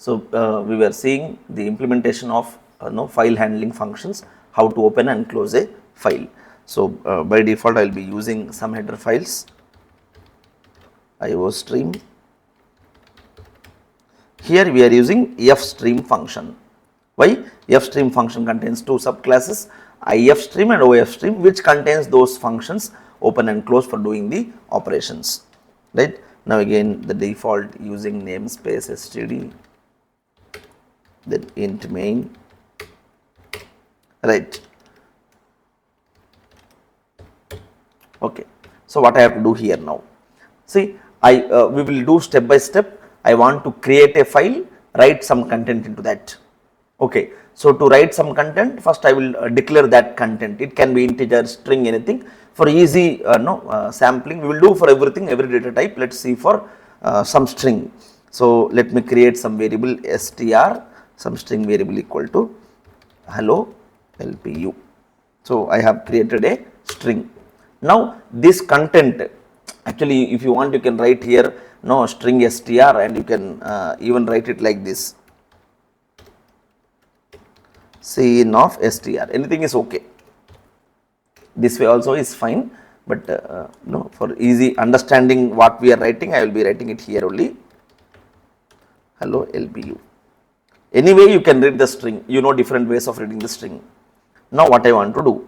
So we were seeing the implementation of file handling functions, how to open and close a file. So by default I will be using some header files, iostream. Here we are using fstream function. Why? Fstream function contains two subclasses, ifstream and ofstream, which contains those functions open and close for doing the operations. Right. Now again the default using namespace std, then int main, right. Okay. So what I have to do here now? See, we will do step by step. I want to create a file, write some content into that. Okay. So to write some content, first I will declare that content. It can be integer, string, anything. For easy sampling, we will do for everything, every data type. Let's see for some string. So let me create some variable str, some string variable equal to hello LPU. So I have created a string. Now this content, actually if you want you can write here string str, and you can even write it like this, scene of str, anything is okay. This way also is fine, but for easy understanding what we are writing, I will be writing it here only, hello LPU. Anyway you can read the string, different ways of reading the string. Now what I want to do,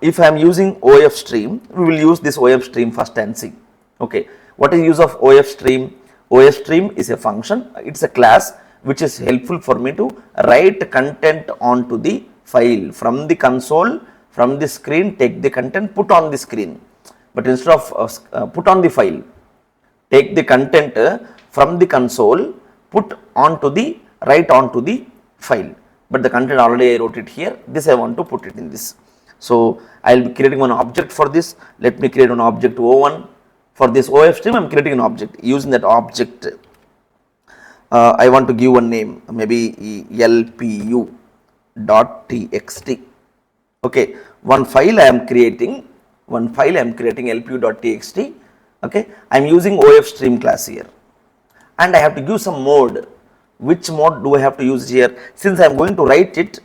if I am using ofstream, we will use this ofstream first and see. Okay, what is use of ofstream? Ofstream is a function, it is a class which is helpful for me to write content onto the file from the console, from the screen, take the content, put on the screen. But instead of put on the file, take the content from the console, write onto the file. But the content already I wrote it here, this I want to put it in this. So I will be creating one object for this. Let me create one object O1. For this ofstream I am creating an object. Using that object, I want to give one name, maybe lpu.txt. Okay, one file I am creating lpu.txt. Okay, I am using ofstream class here, and I have to give some mode. Which mode do I have to use here? Since I am going to write it,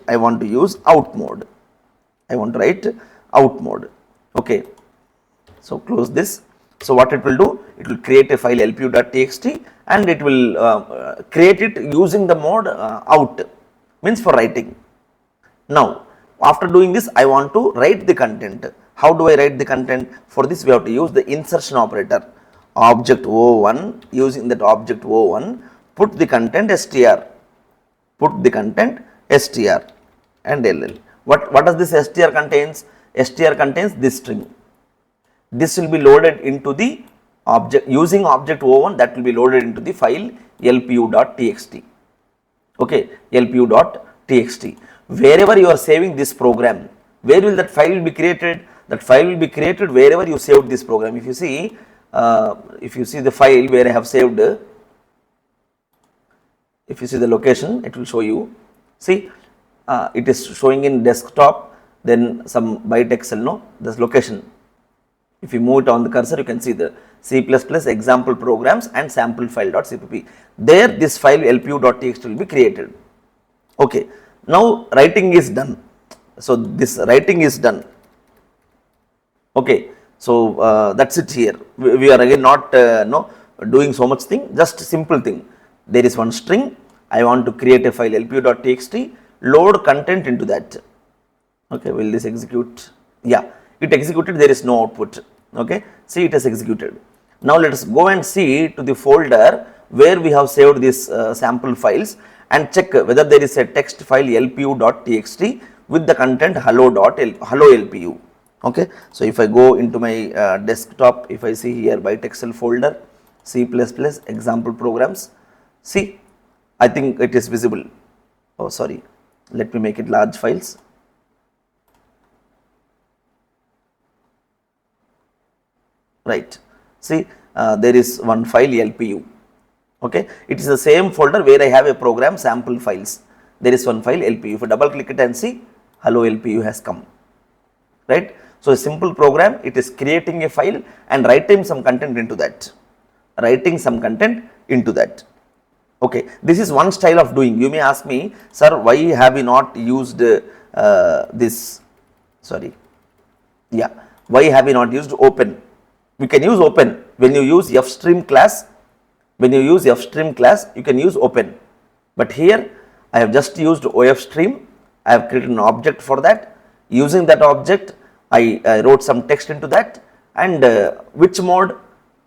I want to use out mode. I want to write out mode. Okay, so close this. So what it will do? It will create a file lpu.txt, and it will create it using the mode out, means for writing. Now after doing this, I want to write the content. How do I write the content? For this we have to use the insertion operator. Object O1, using that object O1, put the content str, and ll. What does this str contains? Str contains this string. This will be loaded into the object, using object O1, that will be loaded into the file lpu.txt. Okay, lpu.txt. Wherever you are saving this program, where will that file be created? That file will be created wherever you saved this program. If you see the file where I have saved, if you see the location, it will show you. See, it is showing in desktop, then some byte excel, this location. If you move it on the cursor, you can see the C++ example programs and sample file.cpp. There this file lpu.txt will be created. Okay, now writing is done. So this writing is done. Okay, so that's it here. We are again not doing so much thing, just simple thing. There is one string, I want to create a file lpu.txt, load content into that. Okay, will this execute? Yeah, it executed, there is no output. Okay, see, it has executed. Now let us go and see to the folder where we have saved these sample files, and check whether there is a text file lpu.txt with the content hello LPU. Okay, so if I go into my desktop, if I see here byte excel folder, C++ example programs, see, I think it is visible. Oh sorry, let me make it large files. Right, see, there is one file LPU. Okay, it is the same folder where I have a program sample files. There is one file LPU. If I double click it and see, hello LPU has come. Right, so a simple program, it is creating a file and writing some content into that. into that. Okay, this is one style of doing. You may ask me, sir, why have you not used this, sorry, yeah, why have you not used open? We can use open when you use fstream class. When you use fstream class, you can use open. But here I have just used ofstream. I have created an object for that. Using that object, I wrote some text into that, and which mode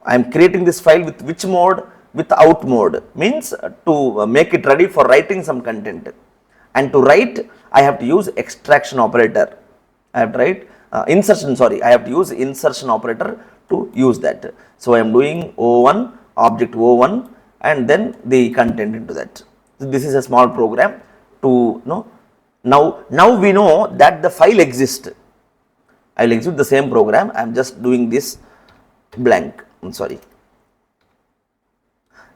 I am creating this file with which mode, with out mode, means to make it ready for writing some content. And to write, I have to use extraction operator. I have to write insertion, sorry, I have to use insertion operator to use that. So I am doing O1, object O1, and then the content into that. So this is a small program to know. Now we know that the file exists. I will execute the same program. I am just doing this blank. I'm sorry.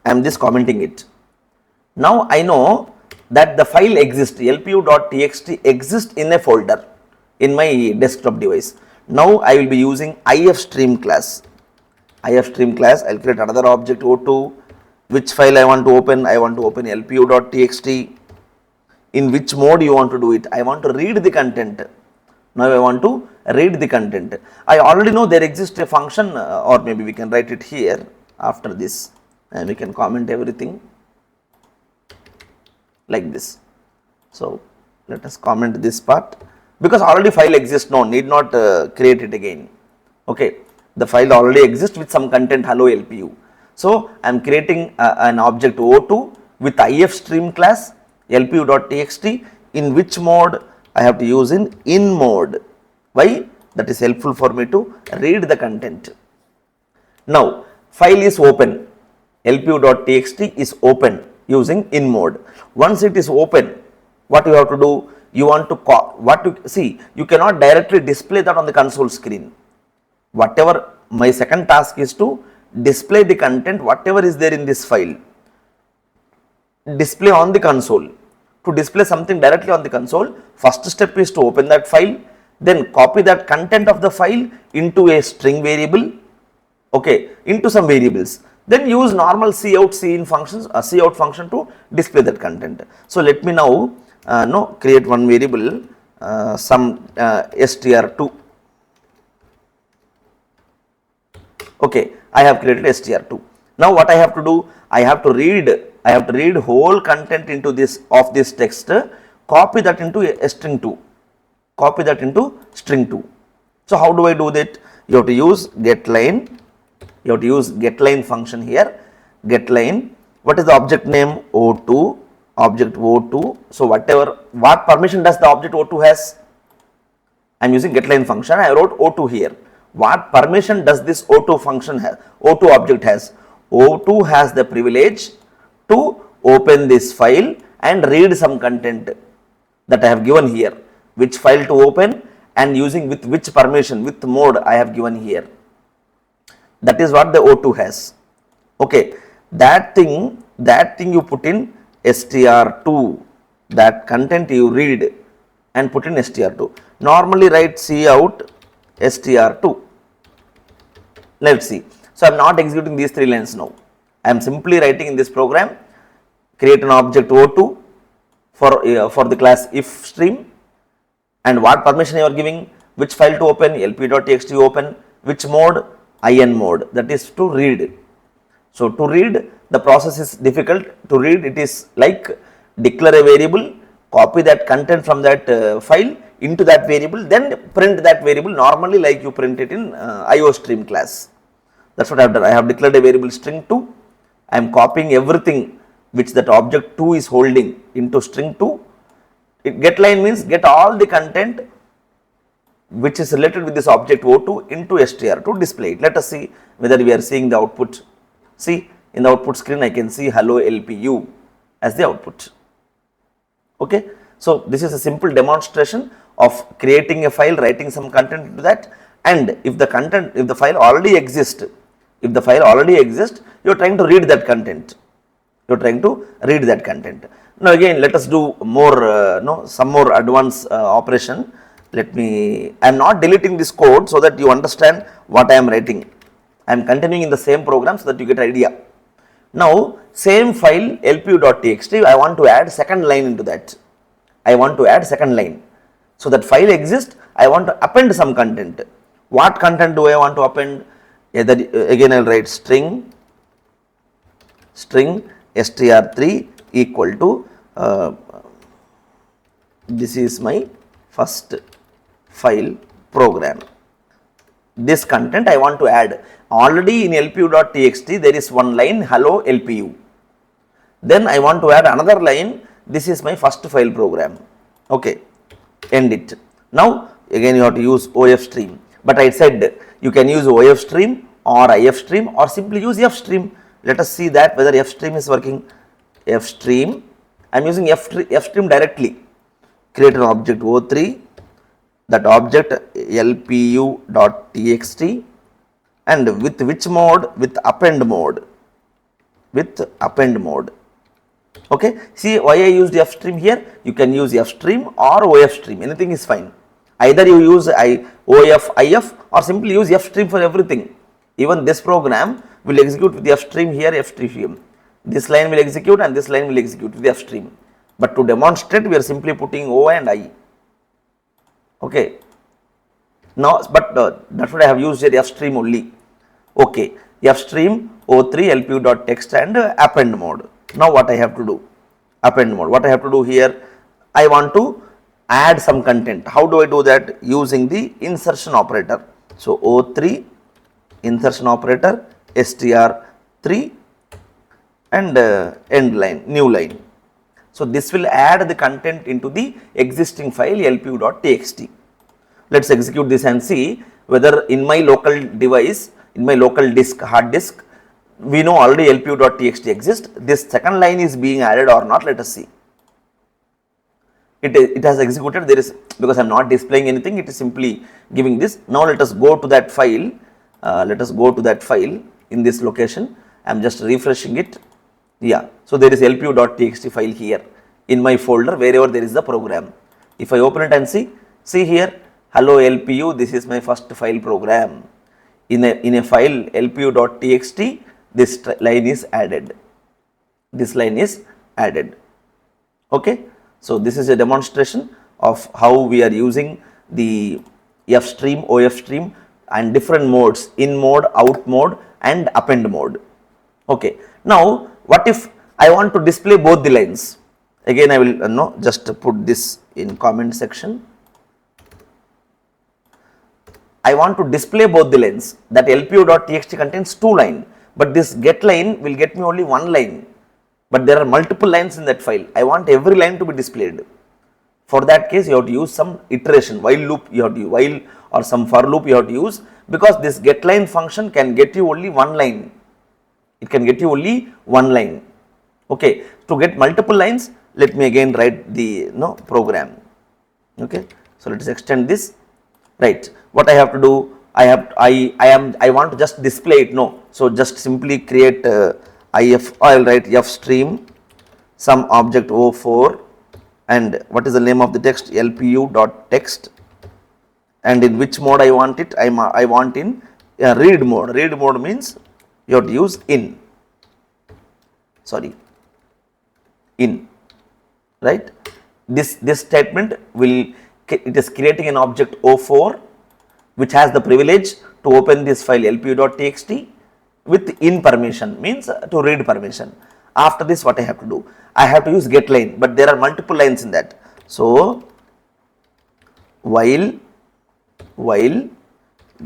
I am just commenting it. Now I know that the file exists. lpu.txt exists in a folder in my desktop device. Now I will be using ifstream class. ifstream class, I will create another object O2. Which file I want to open? I want to open lpu.txt. In which mode you want to do it? I want to read the content. Now I want to read the content. I already know there exists a function, or maybe we can write it here after this, and we can comment everything like this. So let us comment this part, because already file exists. No need not create it again. Okay, the file already exists with some content hello lpu. So I am creating an object O2 with ifstream class lpu.txt, in which mode I have to use in mode. Why? That is helpful for me to read the content. Now file is open, lpu.txt is open using in mode. Once it is open, what you have to do? You want to call, what you see, you cannot directly display that on the console screen. Whatever my second task is to display the content, whatever is there in this file, display on the console. To display something directly on the console, first step is to open that file, then copy that content of the file into a string variable, okay, into some variables. Then use normal cout, cin functions, cout function to display that content. So let me now create one variable, some str2. Okay, I have created str2. Now what I have to do? I have to read whole content into this of this text, copy that into a string 2. Copy that into string 2. So how do I do that? You have to use getLine. You have to use getLine function here. GetLine. What is the object name? O2. Object O2. So what permission does the object O2 has? I am using getLine function. I wrote O2 here. What permission does this O2 function have? O2 object has. O2 has the privilege to open this file and read some content that I have given here. Which file to open and using with which permission, with mode I have given here. That is what the O2 has. Okay, that thing you put in str2, that content you read and put in str2. Normally write cout str2. Let's see. So I am not executing these 3 lines now. I am simply writing in this program, create an object O2 for the class ifstream, and what permission you are giving, which file to open, lp.txt open, which mode, in mode, that is to read. So to read, the process is difficult. To read, it is like declare a variable, copy that content from that file into that variable, then print that variable normally like you print it in iostream class. That's what I have done. I have declared a variable string 2. I am copying everything which that object 2 is holding into string 2. GetLine means get all the content which is related with this object O2 into str to display it. Let us see whether we are seeing the output. See, in the output screen I can see hello LPU as the output. Okay. So this is a simple demonstration of creating a file, writing some content into that, and if the file already exists, you are trying to read that content. Now again, let us do more, some more advanced operation. I am not deleting this code so that you understand what I am writing. I am continuing in the same program so that you get idea. Now same file lpu.txt, I want to add second line into that. I want to add second line. So that file exists, I want to append some content. What content do I want to append? Either, again I will write string str3 equal to this is my first file program. This content I want to add. Already in lpu.txt there is one line hello lpu. Then I want to add another line, this is my first file program. Okay, end it. Now again you have to use OFStream, but I said you can use OFStream or IFStream or simply use FStream. Let us see that whether FStream is working. FStream, I am using FStream directly. Create an object O3, that object lpu.txt, and with which mode? With append mode. Okay, see why I used FStream here. You can use FStream or OFStream, anything is fine. Either you use OF, IF or simply use FStream for everything. Even this program will execute with FStream here, FStream. This line will execute and this line will execute with FStream. But to demonstrate, we are simply putting O and I. Okay. Now, but that's what I have used here, FStream only. Okay, FStream O3 lpu.txt and append mode. Now what I have to do? Append mode. What I have to do here? I want to add some content. How do I do that? Using the insertion operator. So O3 insertion operator, str3 and end line, new line. So this will add the content into the existing file lpu.txt. Let's execute this and see whether in my local device, in my local disk, hard disk, we know already lpu.txt exists. This second line is being added or not, let us see. It has executed, there is, because I am not displaying anything, it is simply giving this. Now let us go to that file, in this location. I am just refreshing it. Yeah, so there is lpu.txt file here in my folder wherever there is the program. If I open it and see here, hello lpu, this is my first file program. In a file lpu.txt, this line is added. Okay, so this is a demonstration of how we are using the FStream, OFStream and different modes, in mode, out mode and append mode. Okay, now what if I want to display both the lines? Again I will just put this in comment section. I want to display both the lines. That lpu.txt contains 2 lines, but this get line will get me only 1 line. But there are multiple lines in that file. I want every line to be displayed. For that case, you have to use some iteration, while loop you have to use, while or some for loop you have to use, because this get line function can get you only 1 line. It can get you only 1 line. Okay, to get multiple lines, let me again write the program. Okay, so let us extend this. Right, what I have to do? I want to just display it. No, so just simply create if. I will write FStream some object O4 and what is the name of the text? lpu.text, and in which mode I want it? I want in read mode. Read mode means you have to use in. Right. This statement it is creating an object O4 which has the privilege to open this file lpu.txt with in permission, means to read permission. After this, what I have to do? I have to use get line, but there are multiple lines in that. So while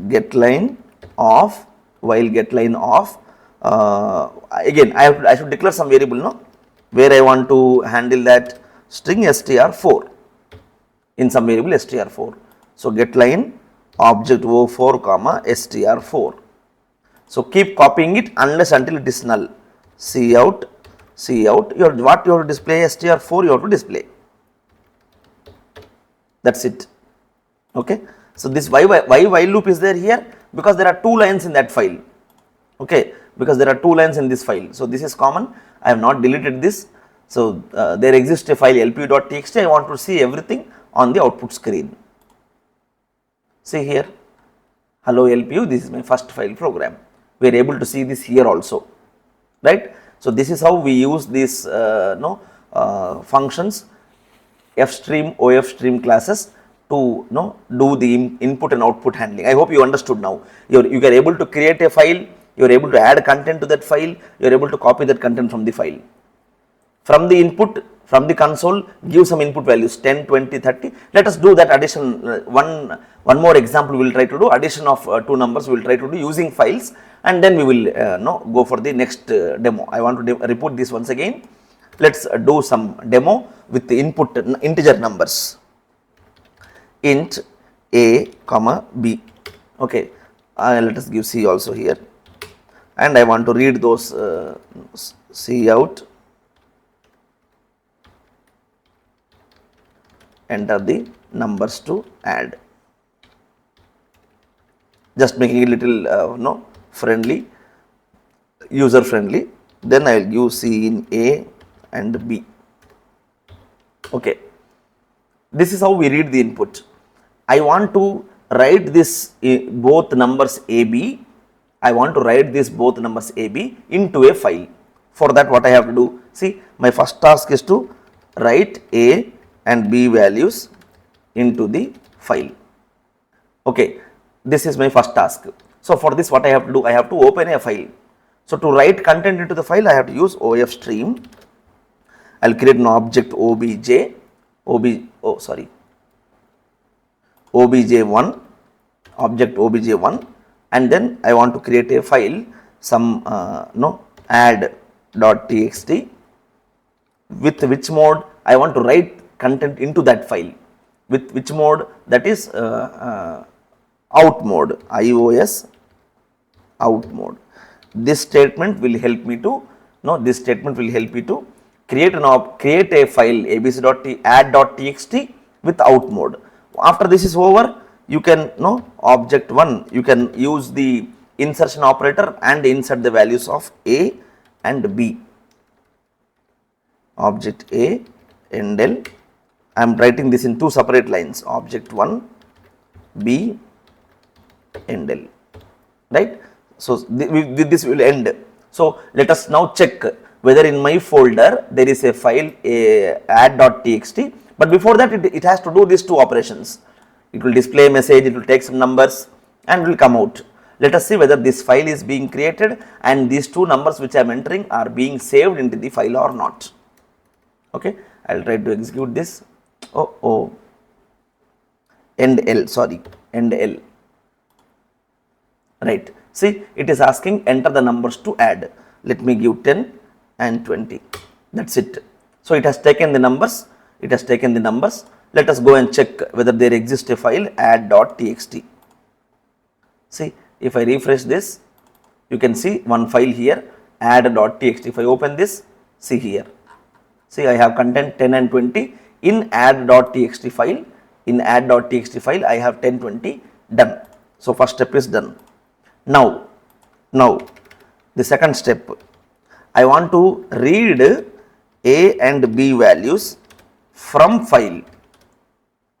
get line of again I should declare some variable, where I want to handle that string str4 in some variable str4. So get line object O4 comma str4. So keep copying it unless until it is null. Cout. What you have to display? str4 you have to display. That's it. Okay. So this why while loop is there here? Because there are 2 lines in that file. Okay. Because there are 2 lines in this file. So this is common. I have not deleted this. So there exists a file lpu.txt. I want to see everything on the output screen. See here, hello lpu, this is my first file program. We are able to see this here also, right? So this is how we use these functions, fstream, ofstream classes to do the input and output handling. I hope you understood now. You are able to create a file, you are able to add content to that file, you are able to copy that content from the file. From the input, from the console, give some input values 10, 20, 30. Let us do that addition. One more example we will try to do, addition of two numbers we will try to do using files, and then we will go for the next demo. I want to repeat this once again. Let's do some demo with the input integer numbers. Int a comma b. Okay, let us give C also here, and I want to read those C out, enter the numbers to add, just making it little friendly, user friendly. Then I will give C in A and B. Okay, this is how we read the input. I want to write this both numbers AB. I want to write this both numbers AB into a file. For that, what I have to do? See, my first task is to write A and B values into the file. Okay, this is my first task. So for this, what I have to do? I have to open a file. So to write content into the file, I have to use ofstream. I will create an object obj1, object obj1, and then I want to create a file, some add.txt, with which mode I want to write content into that file, with which mode, that is out mode, iOS out mode. This statement will help me to create a file abc.add.txt with out mode. After this is over, you can object 1, you can use the insertion operator and insert the values of A and B. Object A and L, I am writing this in two separate lines, object 1 B and L, right. So with this will end. So let us now check whether in my folder there is a file add.txt, but before that it has to do these two operations. It will display a message, it will take some numbers and will come out. Let us see whether this file is being created and these two numbers which I am entering are being saved into the file or not. Okay, I will try to execute this. End L. Right. See, it is asking enter the numbers to add. Let me give 10 and 20. That's it. So it has taken the numbers. Let us go and check whether there exists a file add.txt. See, if I refresh this, you can see one file here, add.txt. If I open this, see here. See, I have content 10 and 20 in add.txt file. In add.txt file, I have 10, 20 done. So first step is done. Now the second step, I want to read A and B values from file,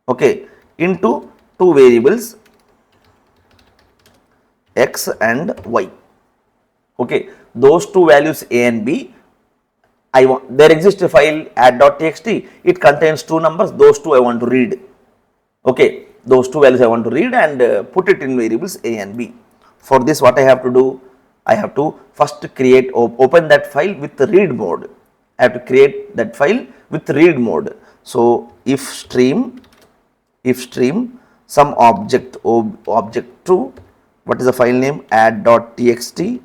okay, into two variables X and Y. Okay, those two values A and B, there exists a file add.txt, it contains two numbers, those two I want to read. Okay, those two values I want to read and put it in variables A and B. For this, what I have to do? I have to first open that file with the read mode. I have to create that file with read mode. So if stream some object 2, what is the file name? add.txt,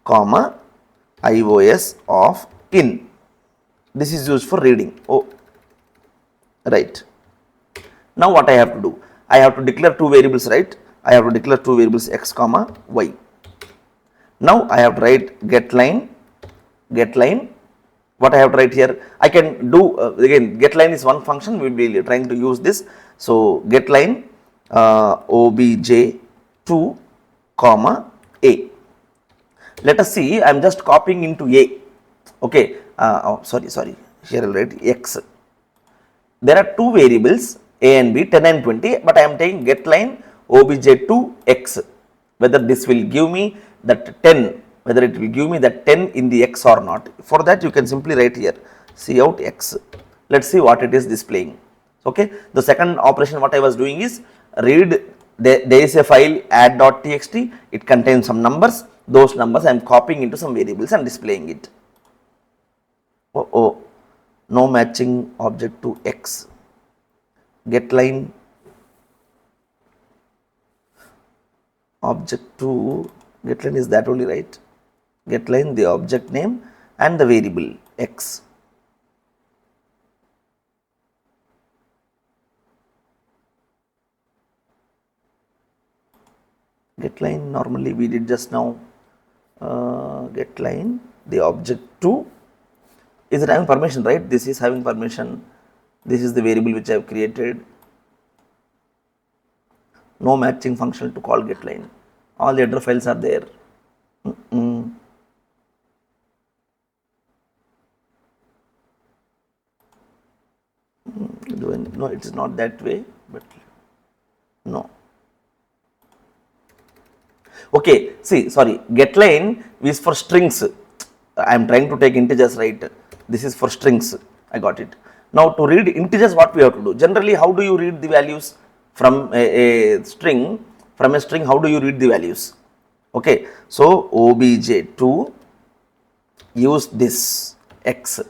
comma iOS of in. This is used for reading. Right. Now what I have to do? I have to declare two variables, right? I have to declare two variables X comma Y. Now I have to write get line. What I have to write here? I can do again, get line is one function, we will be trying to use this. So get line obj2 comma A. Let us see, I am just copying into A. Okay, sorry, here I will write X. There are two variables A and B, 10 and 20, but I am taking get line obj2 X, whether this will give me that 10, whether it will give me that 10 in the x or not. For that you can simply write here cout x. Let's see what it is displaying. Okay, the second operation what I was doing is read, there is a file add.txt, it contains some numbers, those numbers I am copying into some variables and displaying it. Oh, no matching object to x. GetLine object to getLine is that only, right? GetLine, the object name and the variable x. GetLine normally we did just now. GetLine, the object to, is it having permission, right? This is having permission. This is the variable which I have created. No matching function to call getLine. All the header files are there. No, it is not that way, but no. Okay, see, sorry, getLine is for strings. I am trying to take integers, right? This is for strings. I got it. Now to read integers, what we have to do? Generally, how do you read the values from a string? From a string, how do you read the values? Okay, so obj2 use this x.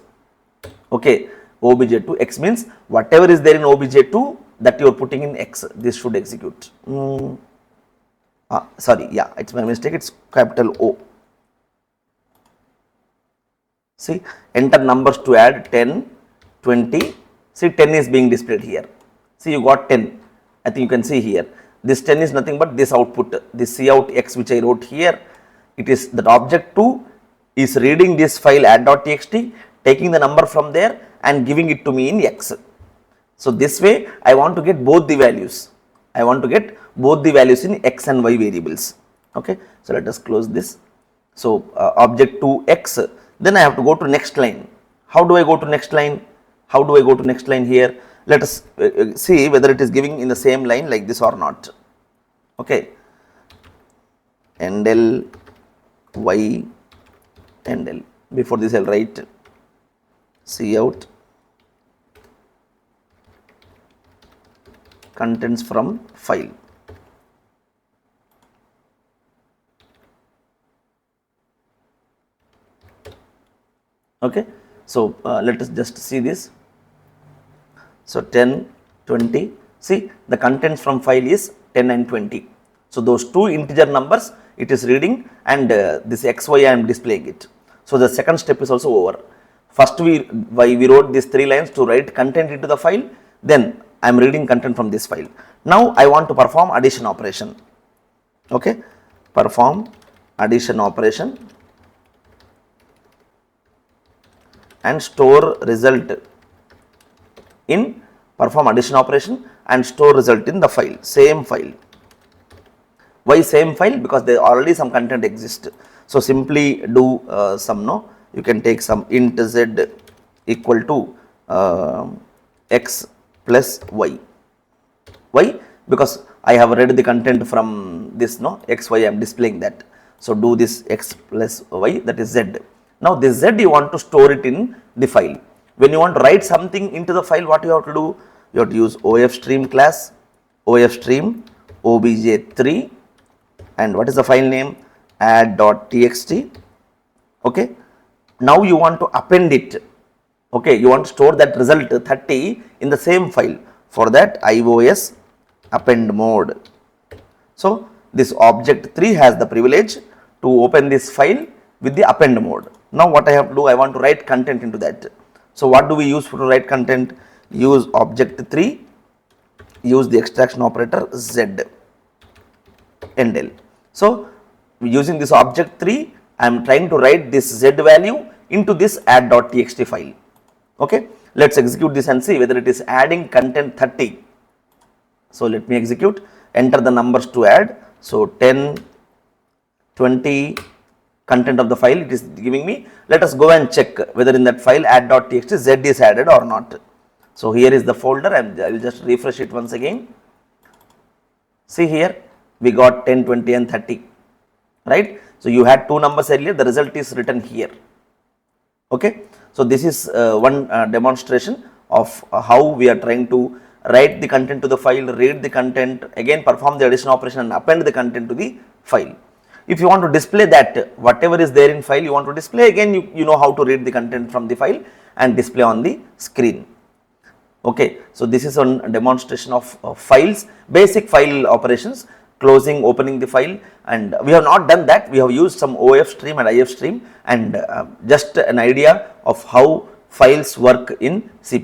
Okay, obj2 x means whatever is there in obj2 that you are putting in x. This should execute. Sorry, yeah, it's my mistake. It's capital O. See, enter numbers to add 10, 20. See, 10 is being displayed here. See, you got 10. I think you can see here. This 10 is nothing but this output, this cout x which I wrote here. It is that object 2 is reading this file add.txt, taking the number from there and giving it to me in x. So, this way I want to get both the values. I want to get both the values in x and y variables. Okay. So, let us close this. So, object 2x, then I have to go to next line. How do I go to next line? How do I go to next line here? Let us see whether it is giving in the same line like this or not. Okay. Endl y endl. Before this I will write cout contents from file. Okay. So, let us just see this. So, 10, 20, see the contents from file is 10 and 20. So, those two integer numbers it is reading and this xy I am displaying it. So, the second step is also over. First we wrote these 3 lines to write content into the file, then I am reading content from this file. Now, I want to perform addition operation. Okay. Perform addition operation and store result in perform addition operation and store result in the file, same file. Why same file? Because there already some content exists. So, simply do you can take some int z equal to x plus y. Why? Because I have read the content from this xy, I am displaying that. So, do this x plus y, that is z. Now, this z you want to store it in the file. When you want to write something into the file, what you have to do? You have to use ofstream class, ofstream obj3, and what is the file name? Add.txt. Okay. Now, you want to append it. Okay, you want to store that result 30 in the same file. For that, ios append mode. So, this object 3 has the privilege to open this file with the append mode. Now, what I have to do? I want to write content into that. So, what do we use to write content? Use object 3, use the extraction operator z, endl. So, using this object 3, I am trying to write this z value into this add.txt file. Okay. Let us execute this and see whether it is adding content 30. So, let me execute, enter the numbers to add. So, 10, 20, content of the file it is giving me. Let us go and check whether in that file add.txt z is added or not. So, here is the folder, I will just refresh it once again. See here, we got 10, 20 and 30. right? So you had two numbers earlier, the result is written here. Okay, so this is one demonstration of how we are trying to write the content to the file, read the content, again perform the addition operation and append the content to the file. If you want to display that whatever is there in file you want to display, again you know how to read the content from the file and display on the screen. Okay, so this is one demonstration of files, basic file operations, closing, opening the file, and we have not done that. We have used some OF stream and IF stream and just an idea of how files work in C++.